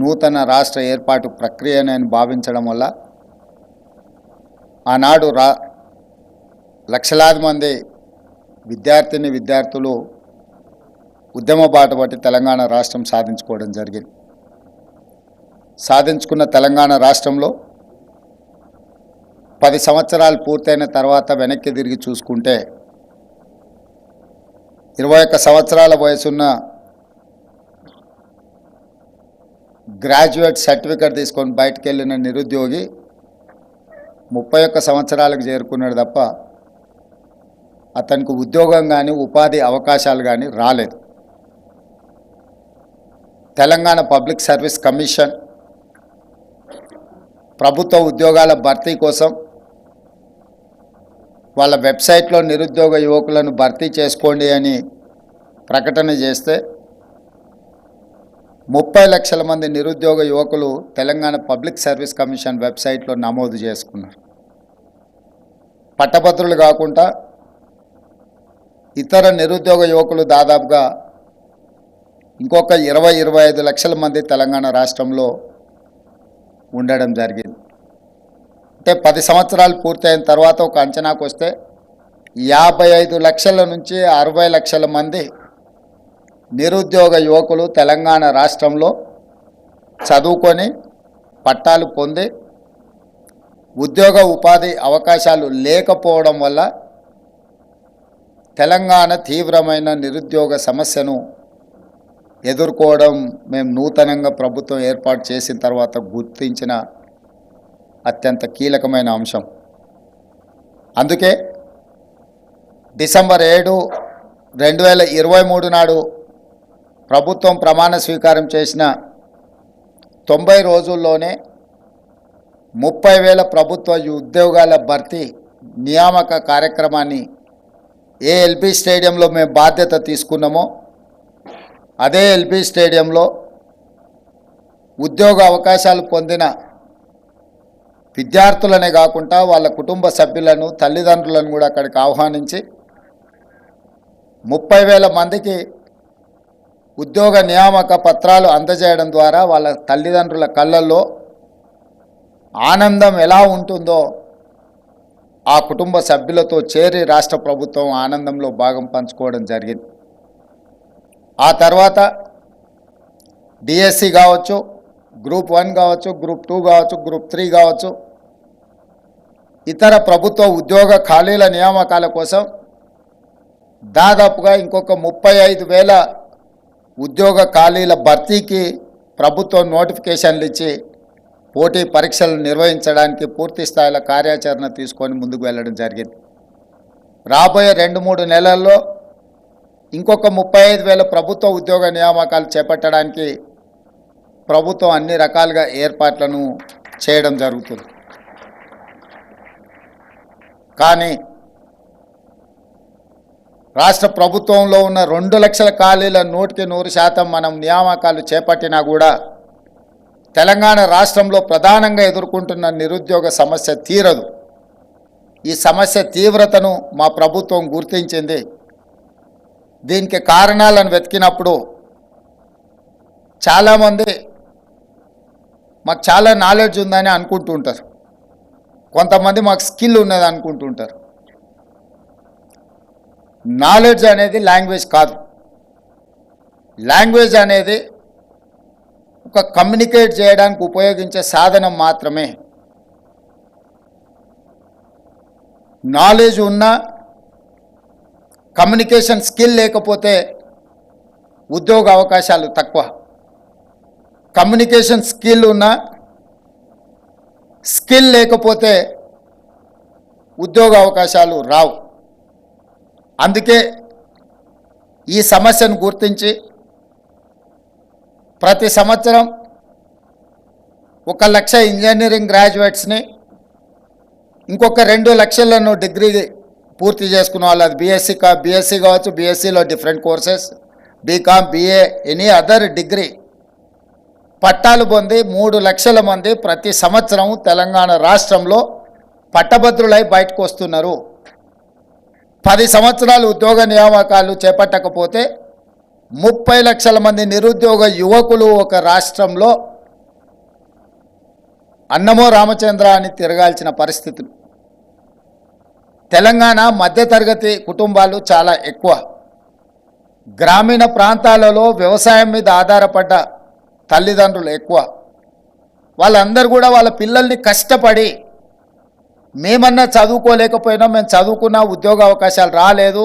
నూతన రాష్ట్ర ఏర్పాటు ప్రక్రియను భావించడం వల్ల ఆనాడు లక్షలాది మంది విద్యార్థులు ఉద్యమ బాట పట్టి తెలంగాణ రాష్ట్రం సాధించుకోవడం జరిగింది. సాధించుకున్న తెలంగాణ రాష్ట్రంలో 10 సంవత్సరాలు పూర్తయిన తర్వాత వెనక్కి తిరిగి చూసుకుంటే 21 సంవత్సరాల వయసున్న గ్రాడ్యుయేట్ సర్టిఫికేట్ తీసుకొని బయటకు వెళ్ళిన నిరుద్యోగి 31 సంవత్సరాలకు చేరుకున్నాడు తప్ప అతనికి ఉద్యోగం కానీ ఉపాధి అవకాశాలు కానీ రాలేదు. తెలంగాణ పబ్లిక్ సర్వీస్ కమిషన్ ప్రభుత్వ ఉద్యోగాల భర్తీ కోసం వాళ్ళ వెబ్సైట్లో నిరుద్యోగ యువకులను భర్తీ చేసుకోండి అని ప్రకటన చేస్తే 30 లక్షల మంది నిరుద్యోగ యువకులు తెలంగాణ పబ్లిక్ సర్వీస్ కమిషన్ వెబ్సైట్లో నమోదు చేసుకున్నారు. పట్టభద్రులు కాకుండా ఇతర నిరుద్యోగ యువకులు దాదాపుగా ఇంకొక 20-25 లక్షల మంది తెలంగాణ రాష్ట్రంలో ఉండడం జరిగింది. అంటే 10 సంవత్సరాలు పూర్తయిన తర్వాత ఒక అంచనాకు వస్తే 55 లక్షల నుంచి 60 లక్షల మంది నిరుద్యోగ యువకులు తెలంగాణ రాష్ట్రంలో చదువుకొని పట్టాలు పొంది ఉద్యోగ ఉపాధి అవకాశాలు లేకపోవడం వల్ల తెలంగాణ తీవ్రమైన నిరుద్యోగ సమస్యను ఎదుర్కోవడం మేము నూతనంగా ప్రభుత్వం ఏర్పాటు చేసిన తర్వాత గుర్తించిన అత్యంత కీలకమైన అంశం. అందుకే డిసెంబర్ 7, 2023 నాడు ప్రభుత్వం ప్రమాణ స్వీకారం చేసిన 90 రోజుల్లోనే 30,000 ప్రభుత్వ ఉద్యోగాల భర్తీ నియామక కార్యక్రమాన్ని ఏ ఎల్బీ స్టేడియంలో మేము బాధ్యత తీసుకున్నామో అదే ఎల్బీ స్టేడియంలో ఉద్యోగ అవకాశాలు పొందిన విద్యార్థులనే కాకుండా వాళ్ళ కుటుంబ సభ్యులను తల్లిదండ్రులను కూడా అక్కడికి ఆహ్వానించి 30,000 మందికి ఉద్యోగ నియామక పత్రాలు అందజేయడం ద్వారా వాళ్ళ తల్లిదండ్రుల కళ్ళల్లో ఆనందం ఎలా ఉంటుందో ఆ కుటుంబ సభ్యులతో చేరి రాష్ట్ర ప్రభుత్వం ఆనందంలో భాగం పంచుకోవడం జరిగింది. ఆ తర్వాత డిఎస్సి కావచ్చు, గ్రూప్ 1 కావచ్చు, గ్రూప్ 2 కావచ్చు, గ్రూప్ 3 కావచ్చు, ఇతర ప్రభుత్వ ఉద్యోగ ఖాళీల నియామకాల కోసం దాదాపుగా ఇంకొక 35,000 ఉద్యోగ ఖాళీల భర్తీకి ప్రభుత్వం నోటిఫికేషన్లు ఇచ్చి పోటీ పరీక్షలు నిర్వహించడానికి పూర్తి స్థాయిలో కార్యాచరణ తీసుకొని ముందుకు వెళ్ళడం జరిగింది. రాబోయే 2-3 నెలల్లో ఇంకొక 35,000 ప్రభుత్వ ఉద్యోగ నియామకాలు చేపట్టడానికి ప్రభుత్వం అన్ని రకాలుగా ఏర్పాట్లను చేయడం జరుగుతుంది. కానీ రాష్ట్ర ప్రభుత్వంలో ఉన్న 2 లక్షల ఖాళీల 100% మనం నియామకాలు చేపట్టినా కూడా తెలంగాణ రాష్ట్రంలో ప్రధానంగా ఎదుర్కొంటున్న నిరుద్యోగ సమస్య తీరదు. ఈ సమస్య తీవ్రతను మా ప్రభుత్వం గుర్తించింది. దీనికి కారణాలను వెతికినప్పుడు చాలామంది మాకు చాలా నాలెడ్జ్ ఉందని అనుకుంటుంటారు, కొంతమంది మాకు స్కిల్ ఉన్నది అనుకుంటుంటారు. నాలెడ్జ్ అనేది లాంగ్వేజ్ కాదు. లాంగ్వేజ్ అనేది ఒక కమ్యూనికేట్ చేయడానికి ఉపయోగించే సాధనం మాత్రమే. నాలెడ్జ్ ఉన్న కమ్యూనికేషన్ స్కిల్ లేకపోతే ఉద్యోగ అవకాశాలు తక్కువ. కమ్యూనికేషన్ స్కిల్ ఉన్న స్కిల్ లేకపోతే ఉద్యోగ అవకాశాలు రావు. అందుకే ఈ సమస్యను గుర్తించి ప్రతి సంవత్సరం 1 లక్ష ఇంజనీరింగ్ గ్రాడ్యుయేట్స్ని, ఇంకొక 2 లక్షలను డిగ్రీ పూర్తి చేసుకున్న వాళ్ళు, అది బీఎస్సీ కావచ్చు, బీఎస్సీలో different courses, BCom, BA, any other degree పట్టాలు పొంది 3 లక్షల మంది ప్రతి సంవత్సరం తెలంగాణ రాష్ట్రంలో పట్టభద్రులై బయటకు వస్తున్నారు. 10 సంవత్సరాలు ఉద్యోగ నియామకాలు చేపట్టకపోతే 30 లక్షల మంది నిరుద్యోగ యువకులు ఒక రాష్ట్రంలో అన్నమో రామచంద్ర అని తిరగాల్సిన పరిస్థితులు. తెలంగాణ మధ్యతరగతి కుటుంబాలు చాలా ఎక్కువ. గ్రామీణ ప్రాంతాలలో వ్యవసాయం మీద ఆధారపడ్డ తల్లిదండ్రులు ఎక్కువ. వాళ్ళందరూ కూడా వాళ్ళ పిల్లల్ని కష్టపడి, మేమన్నా చదువుకోలేకపోయినా మేము చదువుకున్న ఉద్యోగ అవకాశాలు రాలేదు,